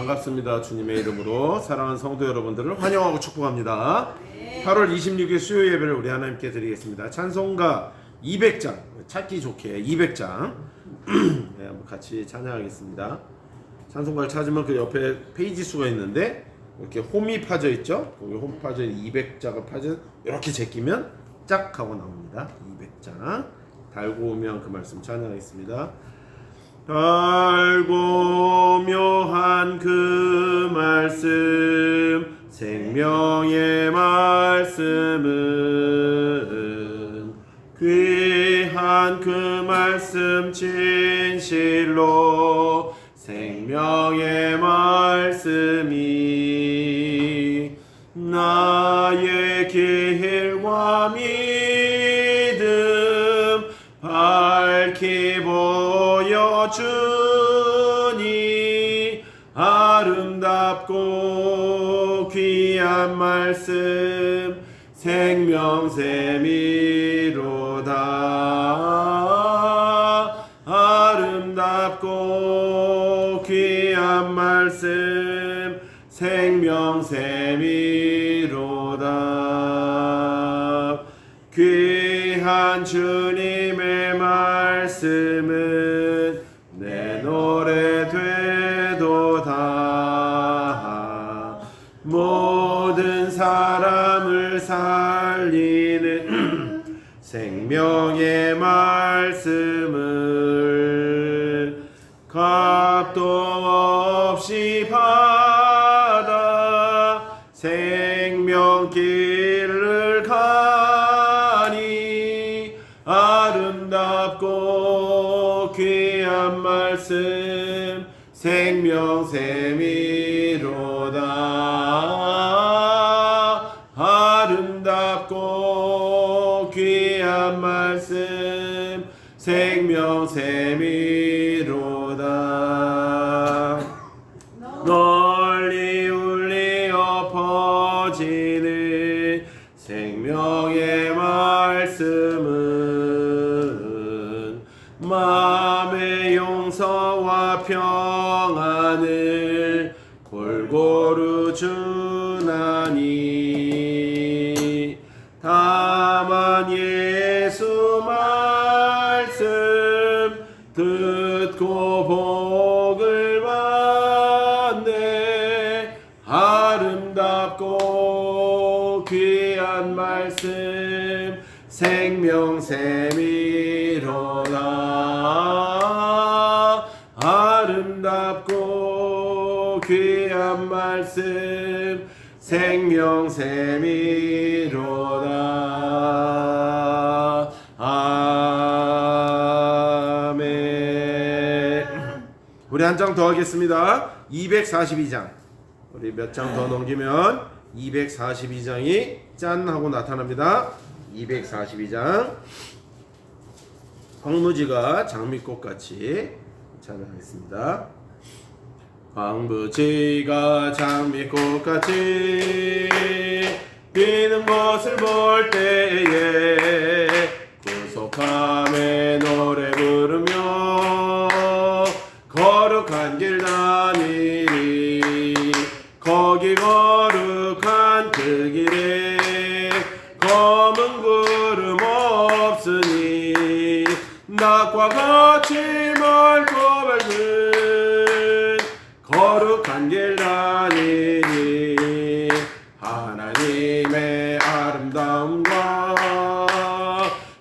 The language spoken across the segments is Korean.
반갑습니다. 주님의 이름으로 사랑하는 성도 여러분들을 환영하고 축복합니다. 8월 26일 수요 예배를 우리 하나님께 드리겠습니다. 찬송가 200장, 찾기 좋게 200장 네, 한번 같이 찬양하겠습니다. 찬송가를 찾으면 그 옆에 페이지 수가 있는데 이렇게 홈이 파져 있죠. 거기 홈 파져 200자가 파져 이렇게 제끼면 짝 하고 나옵니다. 200장 달고 오면 그 말씀 찬양하겠습니다. 달고 묘한 그 말씀 생명의 말씀은 귀한 그 말씀 진실로 생명의 말씀이 나의 길과 믿음 밝히 보여주니 아름답고 귀한 말씀 생명샘이로다. 아름답고 귀한 말씀 생명샘이로다. 귀한 주님의 말씀은 내 노래 되도다. 모든 사람을 살리는 생명의 말씀을 값도 없이 받아 생명길을 가니 아름답고 귀한 말씀 생명샘이로다. 아름답고 귀한 말씀 생명샘이로다. 널리 울리어 퍼지는 생명의 말씀은 마음의 용서와 평안을 골고루 주나니 다만 예수 말씀 듣고 복을 받네. 아름답고 귀한 말씀 생명샘이로다. 아름답고 귀한 말씀 생명샘이로다. 아멘. 우리 한 장 더 하겠습니다. 242장. 우리 몇 장 더 넘기면 242장이 짠 하고 나타납니다. 242장. 황무지가 장미꽃같이 찬양하겠습니다. 황무지가 장미꽃같이 피는 것을 볼 때에 구속함에 노래 부르며 거룩한 길 다니리. 거기 거룩한 그 길에 검은 구름 없으니 낮과 같이 맑고 밝은 거룩한 길 다니니. 하나님의 아름다움과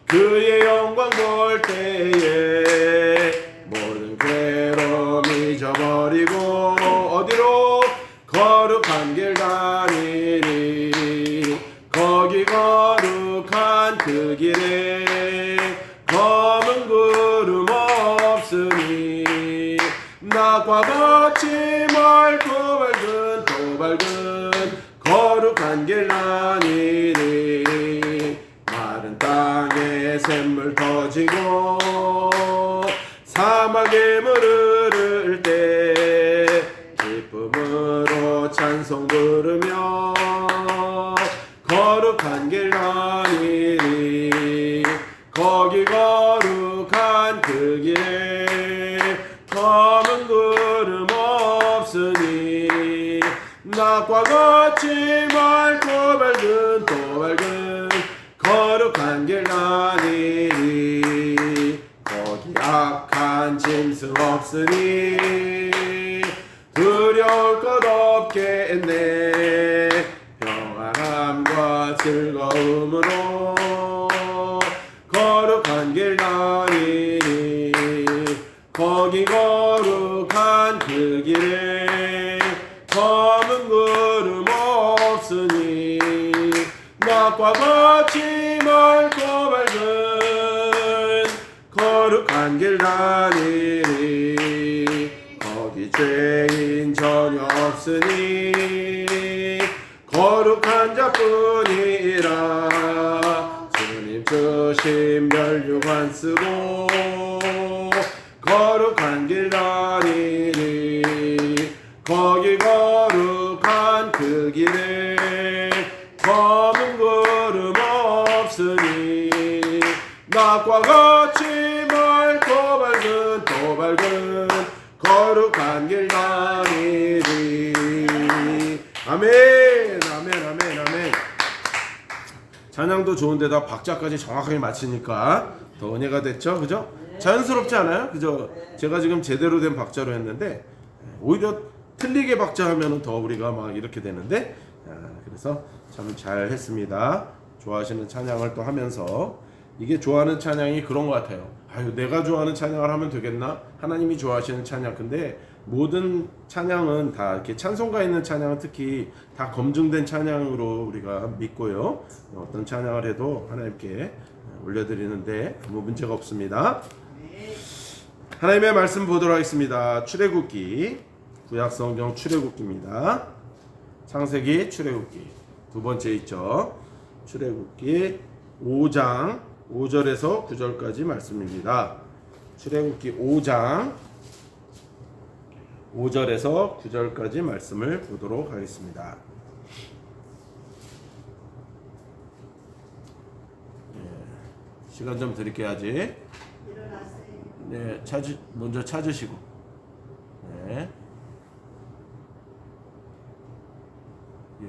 그의 영광 볼 때에 모든 괴로움 잊어버리고 어디로? 거룩한 길 다니리. 거기 거룩한 그 길에 검은 구름 없으니 낮과 같이 맑고 밝은 또 밝은 거룩한 길 다니리. 마른 땅에 샘물 터지고 사막에 물 흐를 때 기쁨으로 찬송 부르며 거룩한 길 다니리. 거기 거룩한 그 길에 검은 구름 없으니 낙과 같이 맑고 밝은 또 밝은 거룩한 길 다니리 거기 악한 짐승 없으니 두려울 것 없겠네 평안함과 즐거움으로 거룩한 길 다니리 거기 거룩한 그 길에 검은 구름 없으니 낮과 같이 맑고 밝은 거룩한 길 다니리 거기 죄인 전혀 없으니 거룩한 자뿐이라 주님 주신 멸류관 쓰고 거룩한 길 다니리 거기 거룩한 그 길에 검은 구름 없으니 낮과 같이 맑고 밝은 또 밝은 거룩한 길 다니리 아멘 아멘 아멘 아멘. 찬양도 좋은데다 박자까지 정확하게 맞추니까 더 은혜가 됐죠, 그죠? 자연스럽지 않아요? 그죠? 제가 지금 제대로 된 박자로 했는데 오히려 틀리게 박자하면 더 우리가 막 이렇게 되는데 그래서 참 잘 했습니다. 좋아하시는 찬양을 또 하면서 이게 좋아하는 찬양이 그런 것 같아요. 아유, 내가 좋아하는 찬양을 하면 되겠나? 하나님이 좋아하시는 찬양. 근데 모든 찬양은 다 이렇게 찬송가 있는 찬양은 특히 다 검증된 찬양으로 우리가 믿고요. 어떤 찬양을 해도 하나님께 올려드리는데 아무 문제가 없습니다. 하나님의 말씀 보도록 하겠습니다. 출애굽기 구약성경 출애굽기입니다. 창세기 출애굽기 두 번째 있죠. 출애굽기 5장 5절에서 9절까지 말씀입니다. 출애굽기 5장 5절에서 9절까지 말씀을 보도록 하겠습니다. 시간 좀 드릴게요. 아직. 네, 먼저 찾으시고. 네. 예.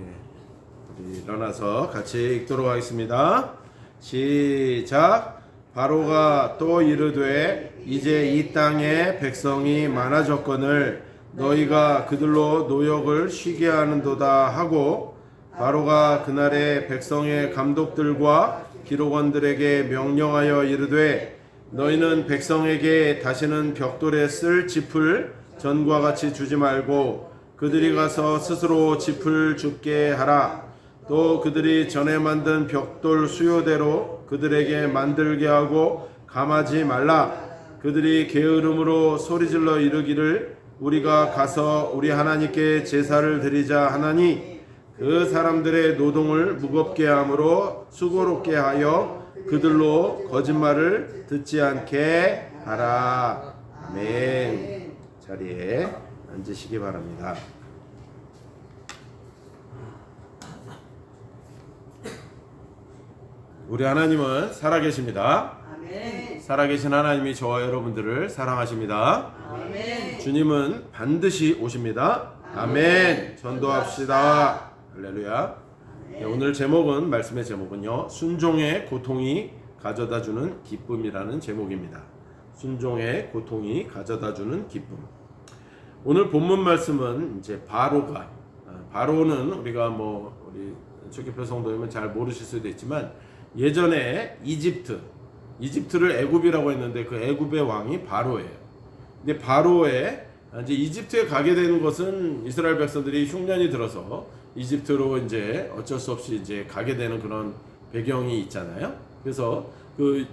우리 일어나서 같이 읽도록 하겠습니다. 시작. 바로가 또 이르되 이제 이 땅에 백성이 많아졌거늘 너희가 그들로 노역을 쉬게 하는도다 하고 바로가 그날에 백성의 감독들과 기록원들에게 명령하여 이르되 너희는 백성에게 다시는 벽돌에 쓸 짚을 전과 같이 주지 말고 그들이 가서 스스로 짚을 줍게 하라. 또 그들이 전에 만든 벽돌 수요대로 그들에게 만들게 하고 감하지 말라. 그들이 게으름으로 소리질러 이르기를 우리가 가서 우리 하나님께 제사를 드리자 하나니 그 사람들의 노동을 무겁게 함으로 수고롭게 하여 그들로 거짓말을 듣지 않게 하라. 아멘. 자리에 앉으시기 바랍니다. 우리 하나님은 살아계십니다. 아멘. 살아계신 하나님이 저와 여러분들을 사랑하십니다. 아멘. 주님은 반드시 오십니다. 아멘. 전도합시다. 할렐루야. 네, 오늘 제목은 말씀의 제목은요. 순종의 고통이 가져다주는 기쁨이라는 제목입니다. 순종의 고통이 가져다주는 기쁨. 오늘 본문 말씀은 이제 바로는 우리가 우리 초기표 성도님은 잘 모르실 수도 있지만 예전에 이집트를 애굽이라고 했는데 그 애굽의 왕이 바로예요. 근데 바로에 이제 이집트에 가게 되는 것은 이스라엘 백성들이 흉년이 들어서 이집트로 이제 어쩔 수 없이 이제 가게 되는 그런 배경이 있잖아요. 그래서 그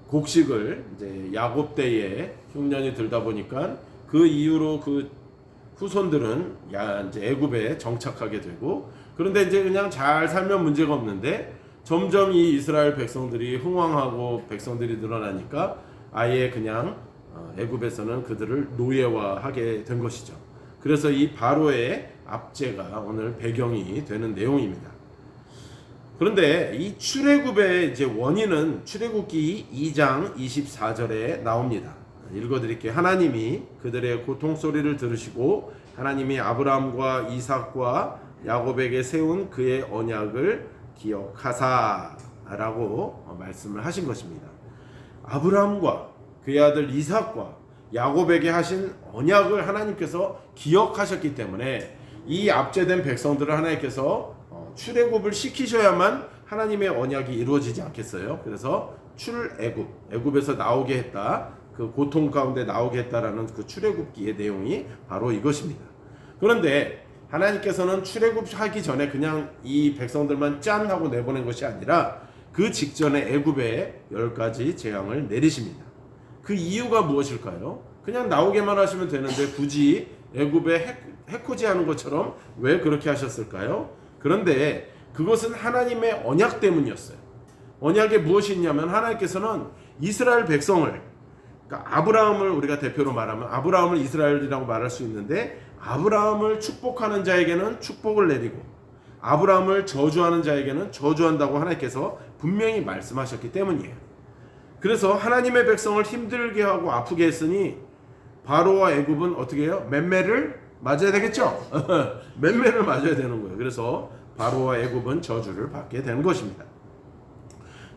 곡식을 이제 야곱 때에 흉년이 들다 보니까 그 이후로 그 후손들은 이제 애굽에 정착하게 되고 그런데 이제 그냥 잘 살면 문제가 없는데 점점 이 이스라엘 백성들이 흥왕하고 백성들이 늘어나니까 아예 그냥 애굽에서는 그들을 노예화하게 된 것이죠. 그래서 이 바로의 압제가 오늘 배경이 되는 내용입니다. 그런데 이 출애굽의 이제 원인은 출애굽기 2장 24절에 나옵니다. 읽어드릴게요. 하나님이 그들의 고통 소리를 들으시고 하나님이 아브라함과 이삭과 야곱에게 세운 그의 언약을 기억하사라고 말씀을 하신 것입니다. 아브라함과 그의 아들 이삭과 야곱에게 하신 언약을 하나님께서 기억하셨기 때문에 이 압제된 백성들을 하나님께서 출애굽을 시키셔야만 하나님의 언약이 이루어지지 않겠어요. 그래서 애굽에서 나오게 했다, 그 고통 가운데 나오게 했다라는 그 출애굽기의 내용이 바로 이것입니다. 그런데 하나님께서는 출애굽하기 전에 그냥 이 백성들만 짠 하고 내보낸 것이 아니라 그 직전에 애굽에 10가지 재앙을 내리십니다. 그 이유가 무엇일까요? 그냥 나오게만 하시면 되는데 굳이 애굽에 해코지하는 것처럼 왜 그렇게 하셨을까요? 그런데 그것은 하나님의 언약 때문이었어요. 언약에 무엇이 있냐면 하나님께서는 이스라엘 백성을, 그러니까 아브라함을 우리가 대표로 말하면 아브라함을 이스라엘이라고 말할 수 있는데, 아브라함을 축복하는 자에게는 축복을 내리고 아브라함을 저주하는 자에게는 저주한다고 하나님께서 분명히 말씀하셨기 때문이에요. 그래서 하나님의 백성을 힘들게 하고 아프게 했으니 바로와 애굽은 어떻게 해요? 맹매를 맞아야 되겠죠? 맹매를 맞아야 되는 거예요. 그래서 바로와 애굽은 저주를 받게 되는 것입니다.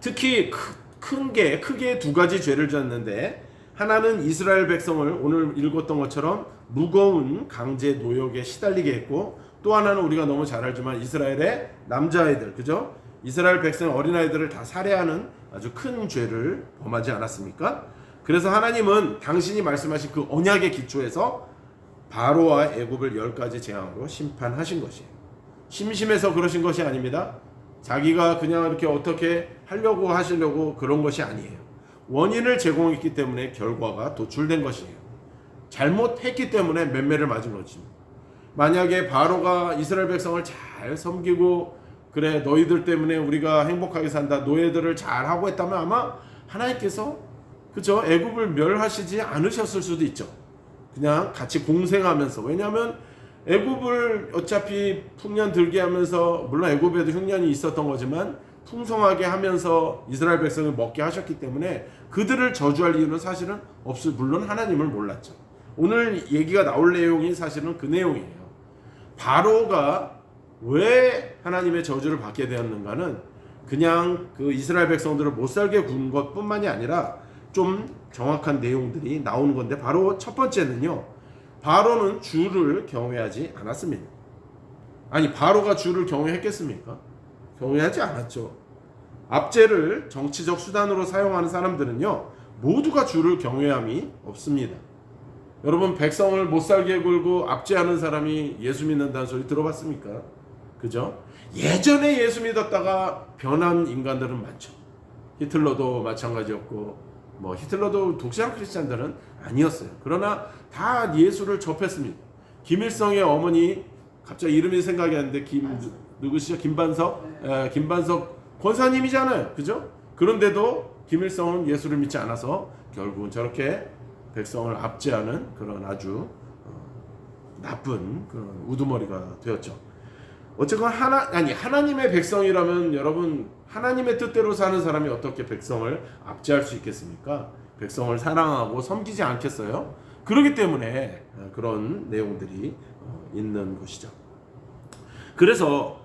특히 크게 2가지 죄를 졌는데, 하나는 이스라엘 백성을 오늘 읽었던 것처럼 무거운 강제 노역에 시달리게 했고, 또 하나는 우리가 너무 잘 알지만 이스라엘의 남자아이들, 그죠? 이스라엘 백성 어린아이들을 다 살해하는 아주 큰 죄를 범하지 않았습니까? 그래서 하나님은 당신이 말씀하신 그 언약의 기초에서 바로와 애굽을 10가지 재앙으로 심판하신 것이에요. 심심해서 그러신 것이 아닙니다. 자기가 그냥 이렇게 어떻게 하시려고 그런 것이 아니에요. 원인을 제공했기 때문에 결과가 도출된 것이에요. 잘못했기 때문에 맹매를 맞은 거지. 만약에 바로가 이스라엘 백성을 잘 섬기고, 그래 너희들 때문에 우리가 행복하게 산다, 노예들을 잘 하고 했다면 아마 하나님께서, 그죠, 애굽을 멸하시지 않으셨을 수도 있죠. 그냥 같이 공생하면서. 왜냐하면 애굽을 어차피 풍년 들게 하면서, 물론 애굽에도 흉년이 있었던 거지만 풍성하게 하면서 이스라엘 백성을 먹게 하셨기 때문에 그들을 저주할 이유는 사실은 물론 하나님을 몰랐죠. 오늘 얘기가 나올 내용이 사실은 그 내용이에요. 바로가 왜 하나님의 저주를 받게 되었는가는 그냥 그 이스라엘 백성들을 못살게 군 것뿐만이 아니라 좀 정확한 내용들이 나오는 건데, 바로 첫 번째는요, 바로는 주를 경외하지 않았습니다. 아니, 바로가 주를 경외했겠습니까? 경외하지 않았죠. 압제를 정치적 수단으로 사용하는 사람들은요, 모두가 주를 경외함이 없습니다. 여러분, 백성을 못살게 굴고 압제하는 사람이 예수 믿는다는 소리 들어봤습니까? 그죠? 예전에 예수 믿었다가 변한 인간들은 많죠. 히틀러도 마찬가지였고, 히틀러도 독실한 크리스찬들은 아니었어요. 그러나 다 예수를 접했습니다. 김일성의 어머니, 갑자기 이름이 생각이 안 나는데, 누구시죠? 김반석 권사님이잖아요. 그죠? 그런데도 김일성은 예수를 믿지 않아서 결국은 저렇게 백성을 압제하는 그런 아주 나쁜 그런 우두머리가 되었죠. 어쨌건 하나님의 백성이라면, 여러분, 하나님의 뜻대로 사는 사람이 어떻게 백성을 압제할 수 있겠습니까? 백성을 사랑하고 섬기지 않겠어요? 그렇기 때문에 그런 내용들이 있는 것이죠. 그래서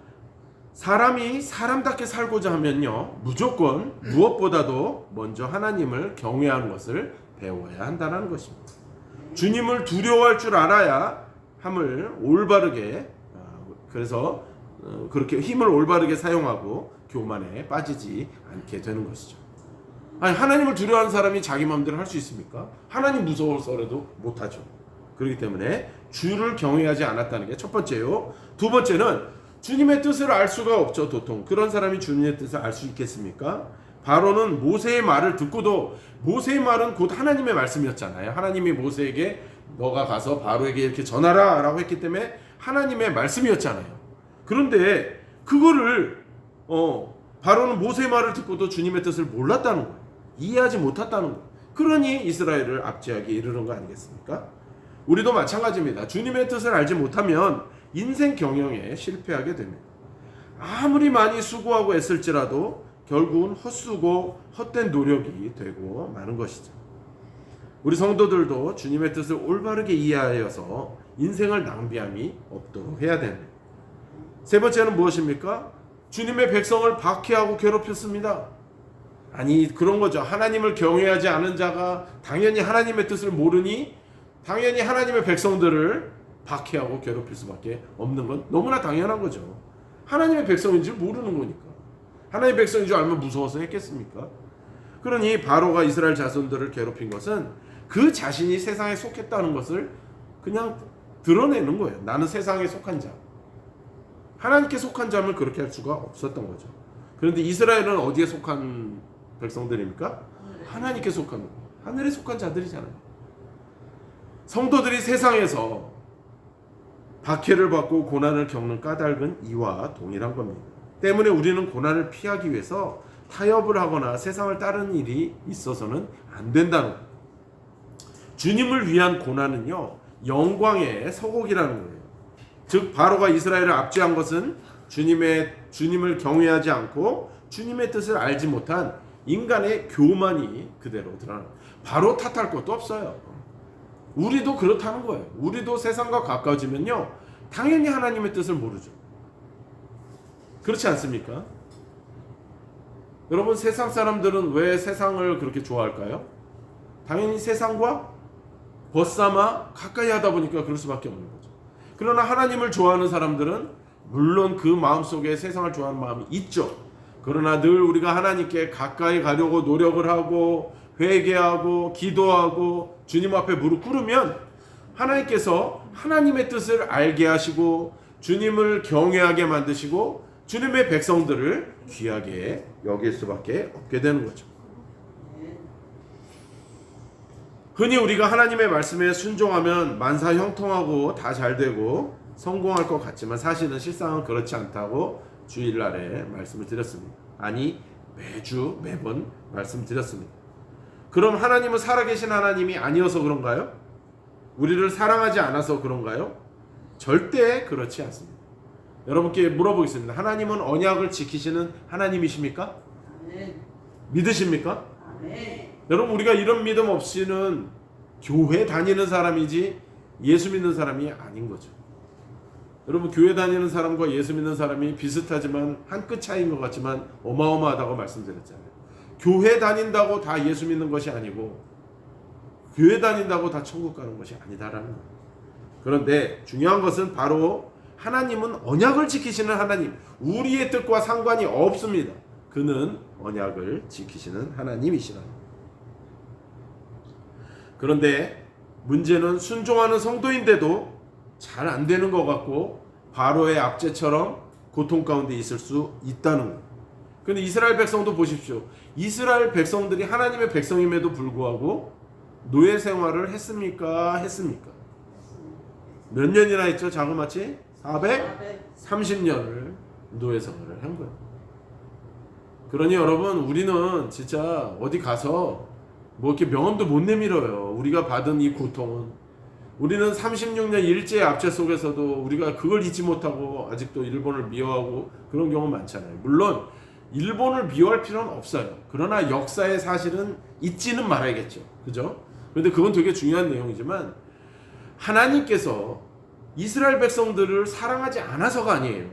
사람이 사람답게 살고자 하면요, 무조건 무엇보다도 먼저 하나님을 경외하는 것을 배워야 한다는 것입니다. 주님을 두려워할 줄 알아야 함을 올바르게, 그래서 그렇게 힘을 올바르게 사용하고 교만에 빠지지 않게 되는 것이죠. 아니, 하나님을 두려워하는 사람이 자기 마음대로 할 수 있습니까? 하나님 무서워서라도 못하죠. 그렇기 때문에 주를 경외하지 않았다는 게 첫 번째요. 두 번째는 주님의 뜻을 알 수가 없죠. 도통 그런 사람이 주님의 뜻을 알 수 있겠습니까? 바로는 모세의 말을 듣고도, 모세의 말은 곧 하나님의 말씀이었잖아요. 하나님이 모세에게 너가 가서 바로에게 이렇게 전하라 라고 했기 때문에 하나님의 말씀이었잖아요. 그런데 그거를 바로는 모세의 말을 듣고도 주님의 뜻을 몰랐다는 거예요. 이해하지 못했다는 거예요. 그러니 이스라엘을 압제하기에 이르는 거 아니겠습니까? 우리도 마찬가지입니다. 주님의 뜻을 알지 못하면 인생 경영에 실패하게 됩니다. 아무리 많이 수고하고 애쓸지라도 결국은 헛수고 헛된 노력이 되고 마는 것이죠. 우리 성도들도 주님의 뜻을 올바르게 이해하여서 인생을 낭비함이 없도록 해야 됩니다. 세 번째는 무엇입니까? 주님의 백성을 박해하고 괴롭혔습니다. 아니 그런 거죠. 하나님을 경외하지 않은 자가 당연히 하나님의 뜻을 모르니 당연히 하나님의 백성들을 박해하고 괴롭힐 수밖에 없는 건 너무나 당연한 거죠. 하나님의 백성인 줄 모르는 거니까. 하나님의 백성인 줄 알면 무서워서 했겠습니까? 그러니 바로가 이스라엘 자손들을 괴롭힌 것은 그 자신이 세상에 속했다는 것을 그냥 드러내는 거예요. 나는 세상에 속한 자. 하나님께 속한 자면 그렇게 할 수가 없었던 거죠. 그런데 이스라엘은 어디에 속한 백성들입니까? 하나님께 속한, 하늘에 속한 자들이잖아요. 성도들이 세상에서 박해를 받고 고난을 겪는 까닭은 이와 동일한 겁니다. 때문에 우리는 고난을 피하기 위해서 타협을 하거나 세상을 따르는 일이 있어서는 안 된다는 거예요. 주님을 위한 고난은요, 영광의 서곡이라는 거예요. 즉 바로가 이스라엘을 압제한 것은 주님을 경외하지 않고 주님의 뜻을 알지 못한 인간의 교만이 그대로 드러나는 거예요. 바로 탓할 것도 없어요. 우리도 그렇다는 거예요. 우리도 세상과 가까워지면요, 당연히 하나님의 뜻을 모르죠. 그렇지 않습니까? 여러분, 세상 사람들은 왜 세상을 그렇게 좋아할까요? 당연히 세상과 벗삼아 가까이 하다 보니까 그럴 수밖에 없는 거죠. 그러나 하나님을 좋아하는 사람들은 물론 그 마음속에 세상을 좋아하는 마음이 있죠. 그러나 늘 우리가 하나님께 가까이 가려고 노력을 하고 회개하고 기도하고 주님 앞에 무릎 꿇으면 하나님께서 하나님의 뜻을 알게 하시고 주님을 경외하게 만드시고 주님의 백성들을 귀하게 여길 수밖에 없게 되는 거죠. 흔히 우리가 하나님의 말씀에 순종하면 만사 형통하고 다 잘되고 성공할 것 같지만 사실은 실상은 그렇지 않다고 주일날에 말씀을 드렸습니다. 아니 매번 말씀드렸습니다. 그럼 하나님은 살아계신 하나님이 아니어서 그런가요? 우리를 사랑하지 않아서 그런가요? 절대 그렇지 않습니다. 여러분께 물어보겠습니다. 하나님은 언약을 지키시는 하나님이십니까? 아멘. 믿으십니까? 아멘. 여러분, 우리가 이런 믿음 없이는 교회 다니는 사람이지 예수 믿는 사람이 아닌 거죠. 여러분, 교회 다니는 사람과 예수 믿는 사람이 비슷하지만 한 끗 차이인 것 같지만 어마어마하다고 말씀드렸잖아요. 교회 다닌다고 다 예수 믿는 것이 아니고 교회 다닌다고 다 천국 가는 것이 아니다라는 거예요. 그런데 중요한 것은 바로 하나님은 언약을 지키시는 하나님, 우리의 뜻과 상관이 없습니다. 그는 언약을 지키시는 하나님이시라. 그런데 문제는 순종하는 성도인데도 잘 안 되는 것 같고 바로의 압제처럼 고통 가운데 있을 수 있다는 거예요. 그런데 이스라엘 백성도 보십시오. 이스라엘 백성들이 하나님의 백성임에도 불구하고 노예 생활을 했습니까? 했습니까? 몇 년이나 했죠? 자그마치 430년을 노예 생활을 한 거예요. 그러니 여러분, 우리는 진짜 어디 가서 뭐 이렇게 명함도 못 내밀어요. 우리가 받은 이 고통은. 우리는 36년 일제의 압제 속에서도 우리가 그걸 잊지 못하고 아직도 일본을 미워하고 그런 경우 많잖아요. 물론 일본을 미워할 필요는 없어요. 그러나 역사의 사실은 잊지는 말아야겠죠. 그죠? 그런데 그건 되게 중요한 내용이지만 하나님께서 이스라엘 백성들을 사랑하지 않아서가 아니에요.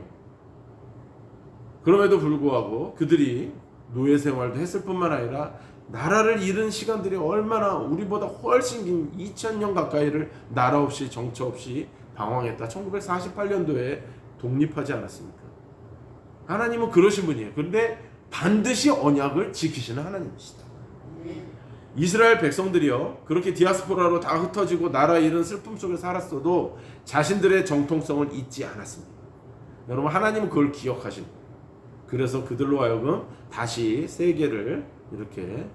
그럼에도 불구하고 그들이 노예 생활도 했을 뿐만 아니라 나라를 잃은 시간들이 얼마나 우리보다 훨씬 긴 2000년 가까이를 나라 없이 정처 없이 방황했다. 1948년도에 독립하지 않았습니까? 하나님은 그러신 분이에요. 그런데 반드시 언약을 지키시는 하나님이시다. 이스라엘 백성들이요, 그렇게 디아스포라로 다 흩어지고 나라 잃은 슬픔 속에 살았어도 자신들의 정통성을 잊지 않았습니다. 여러분, 하나님은 그걸 기억하십니다. 그래서 그들로 하여금 다시 세계를 이렇게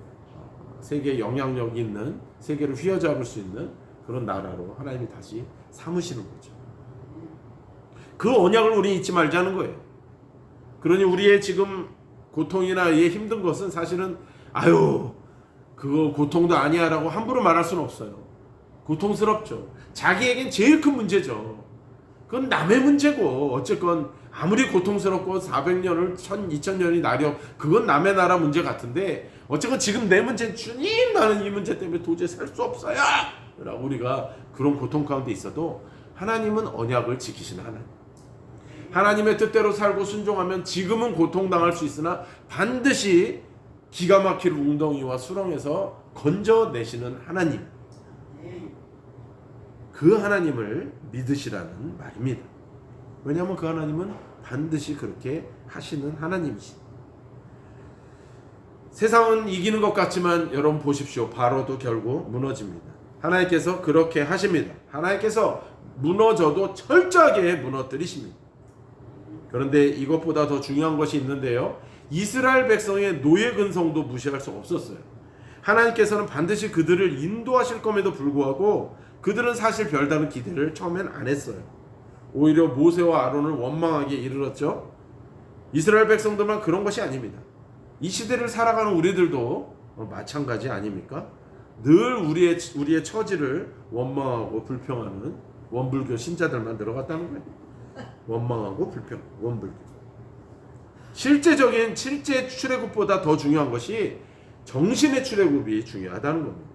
세계에 영향력 있는, 세계를 휘어잡을 수 있는 그런 나라로 하나님이 다시 삼으시는 거죠. 그 언약을 우리는 잊지 말자는 거예요. 그러니 우리의 지금 고통이나 이 힘든 것은 사실은 그거 고통도 아니야 라고 함부로 말할 수는 없어요. 고통스럽죠. 자기에겐 제일 큰 문제죠. 그건 남의 문제고 어쨌건 아무리 고통스럽고 400년을 2000년이 나려 그건 남의 나라 문제 같은데 어쨌건 지금 내 문제는 주님 나는 이 문제 때문에 도저히 살 수 없어요 라고 우리가 그런 고통 가운데 있어도 하나님은 언약을 지키시는 하나님, 하나님의 뜻대로 살고 순종하면 지금은 고통당할 수 있으나 반드시 기가 막힐 웅덩이와 수렁에서 건져내시는 하나님, 그 하나님을 믿으시라는 말입니다. 왜냐하면 그 하나님은 반드시 그렇게 하시는 하나님이시. 세상은 이기는 것 같지만 여러분 보십시오. 바로도 결국 무너집니다. 하나님께서 그렇게 하십니다. 하나님께서 무너져도 철저하게 무너뜨리십니다. 그런데 이것보다 더 중요한 것이 있는데요. 이스라엘 백성의 노예 근성도 무시할 수 없었어요. 하나님께서는 반드시 그들을 인도하실 것임에도 불구하고 그들은 사실 별다른 기대를 처음엔 안 했어요. 오히려 모세와 아론을 원망하게 이르렀죠. 이스라엘 백성들만 그런 것이 아닙니다. 이 시대를 살아가는 우리들도 마찬가지 아닙니까? 늘 우리의 처지를 원망하고 불평하는 원불교 신자들만 들어갔다는 거예요. 원망하고 불평, 원불교. 실제 출애굽보다 더 중요한 것이 정신의 출애굽이 중요하다는 겁니다.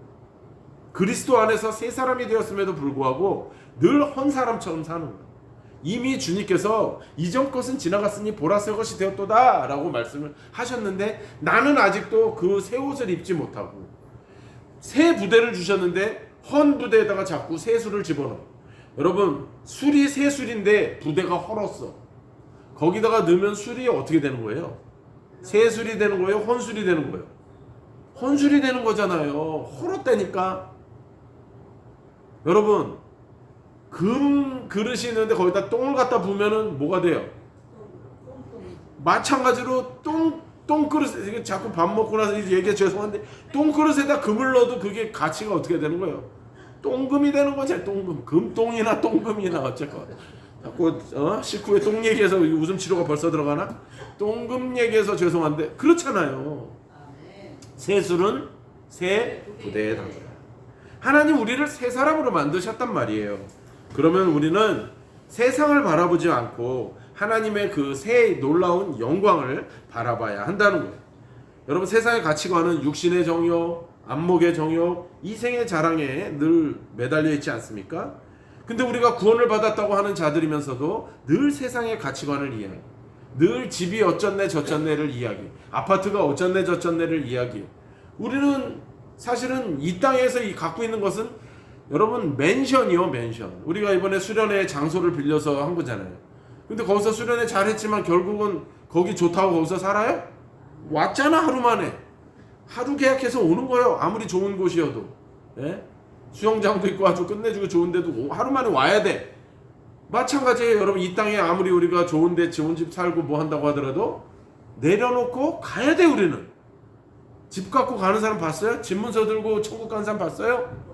그리스도 안에서 새 사람이 되었음에도 불구하고 늘 헌 사람처럼 사는 거예요. 이미 주님께서 이전 것은 지나갔으니 보라 새 것이 되었도다 라고 말씀을 하셨는데 나는 아직도 그 새 옷을 입지 못하고 새 부대를 주셨는데 헌 부대에다가 자꾸 새 술을 집어넣어. 여러분 술이 새 술인데 부대가 헐었어. 거기다가 넣으면 술이 어떻게 되는 거예요? 새 술이 되는 거예요? 헌술이 되는 거예요? 헌술이 되는 거잖아요. 헐었다니까. 여러분 금 그릇이 있는데 거기다 똥을 갖다 부으면은 뭐가 돼요? 마찬가지로 똥그릇, 자꾸 밥 먹고 나서 얘기 죄송한데 똥그릇에다 금을 넣어도 그게 가치가 어떻게 되는 거예요? 똥금이 되는 거죠. 똥금, 금똥이나 똥금이나 어쨌건 자꾸 식구의 똥 얘기해서 웃음 치료가 벌써 들어가나? 똥금 얘기해서 죄송한데 그렇잖아요. 새 술은 새 부대에 담아요. 하나님 우리를 새 사람으로 만드셨단 말이에요. 그러면 우리는 세상을 바라보지 않고 하나님의 그 새 놀라운 영광을 바라봐야 한다는 거예요. 여러분 세상의 가치관은 육신의 정욕, 안목의 정욕, 이생의 자랑에 늘 매달려 있지 않습니까? 근데 우리가 구원을 받았다고 하는 자들이면서도 늘 세상의 가치관을 이야기, 늘 집이 어쩐네 저쩐네를 이야기, 아파트가 어쩐네 저쩐네를 이야기. 우리는 사실은 이 땅에서 갖고 있는 것은 여러분 맨션이요, 맨션. 우리가 이번에 수련회 장소를 빌려서 한 거잖아요. 근데 거기서 수련회 잘했지만 결국은 거기 좋다고 거기서 살아요? 왔잖아. 하루 만에. 하루 계약해서 오는 거예요. 아무리 좋은 곳이어도. 예? 수영장도 있고 아주 끝내주고 좋은데도 하루 만에 와야 돼. 마찬가지예요. 여러분 이 땅에 아무리 우리가 좋은데 좋은 집 살고 뭐 한다고 하더라도 내려놓고 가야 돼. 우리는 집 갖고 가는 사람 봤어요? 집문서 들고 천국 가는 사람 봤어요?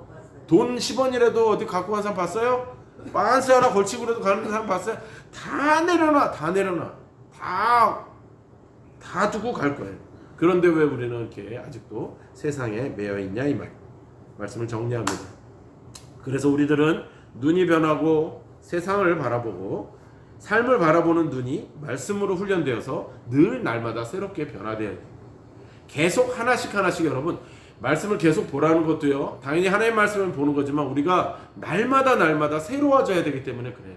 돈 10원이라도 어디 갖고 가는 사람 봤어요? 빤스 하나 걸치고라도 가는 사람 봤어요? 다 내려놔. 다 두고 갈 거예요. 그런데 왜 우리는 이렇게 아직도 세상에 매여 있냐 이 말씀을 정리합니다. 그래서 우리들은 눈이 변하고 세상을 바라보고 삶을 바라보는 눈이 말씀으로 훈련되어서 늘 날마다 새롭게 변화되어야 돼요. 계속 하나씩 여러분 말씀을 계속 보라는 것도요. 당연히 하나님의 말씀을 보는 거지만 우리가 날마다 새로워져야 되기 때문에 그래요.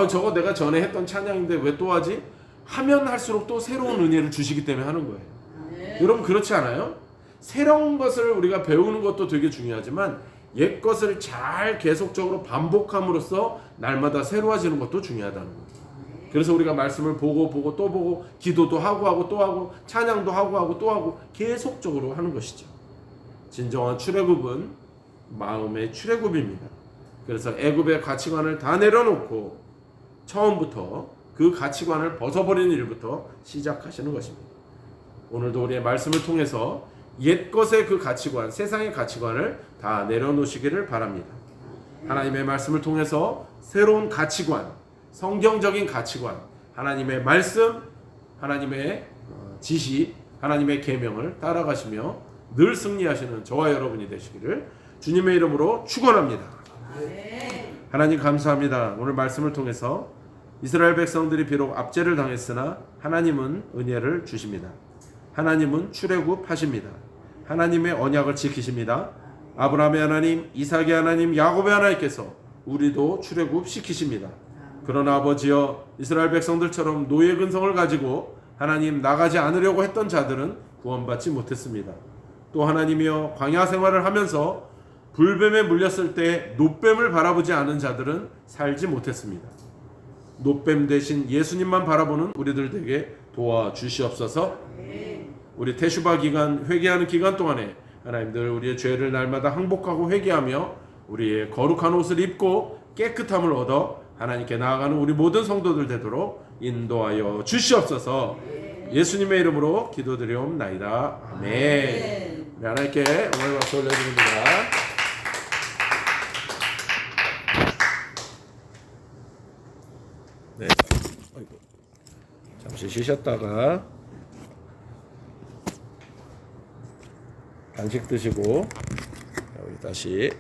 저거 내가 전에 했던 찬양인데 왜 또 하지? 하면 할수록 또 새로운 은혜를 주시기 때문에 하는 거예요. 여러분 그렇지 않아요? 새로운 것을 우리가 배우는 것도 되게 중요하지만 옛 것을 잘 계속적으로 반복함으로써 날마다 새로워지는 것도 중요하다는 거예요. 그래서 우리가 말씀을 보고 또 보고 기도도 하고 또 하고 찬양도 하고 또 하고 계속적으로 하는 것이죠. 진정한 출애굽은 마음의 출애굽입니다. 그래서 애굽의 가치관을 다 내려놓고 처음부터 그 가치관을 벗어버리는 일부터 시작하시는 것입니다. 오늘도 우리의 말씀을 통해서 옛것의 그 가치관, 세상의 가치관을 다 내려놓으시기를 바랍니다. 하나님의 말씀을 통해서 새로운 가치관, 성경적인 가치관, 하나님의 말씀, 하나님의 지시, 하나님의 계명을 따라가시며 늘 승리하시는 저와 여러분이 되시기를 주님의 이름으로 축원합니다. 하나님 감사합니다. 오늘 말씀을 통해서 이스라엘 백성들이 비록 압제를 당했으나 하나님은 은혜를 주십니다. 하나님은 출애굽하십니다. 하나님의 언약을 지키십니다. 아브라함의 하나님, 이삭의 하나님, 야곱의 하나님께서 우리도 출애굽시키십니다. 그러나 아버지여, 이스라엘 백성들처럼 노예 근성을 가지고 하나님 나가지 않으려고 했던 자들은 구원받지 못했습니다. 또 하나님이여, 광야 생활을 하면서 불뱀에 물렸을 때 놋뱀을 바라보지 않은 자들은 살지 못했습니다. 놋뱀 대신 예수님만 바라보는 우리들 되게 도와주시옵소서. 우리 테슈바 기간, 회개하는 기간 동안에 하나님들 우리의 죄를 날마다 항복하고 회개하며 우리의 거룩한 옷을 입고 깨끗함을 얻어 하나님께 나아가는 우리 모든 성도들 되도록 인도하여 주시옵소서. 예수님의 이름으로 기도드리옵나이다. 아멘. 우리 하나님께 오늘 박수 올려드립니다. 네, 잠시 쉬셨다가 간식 드시고 우리 다시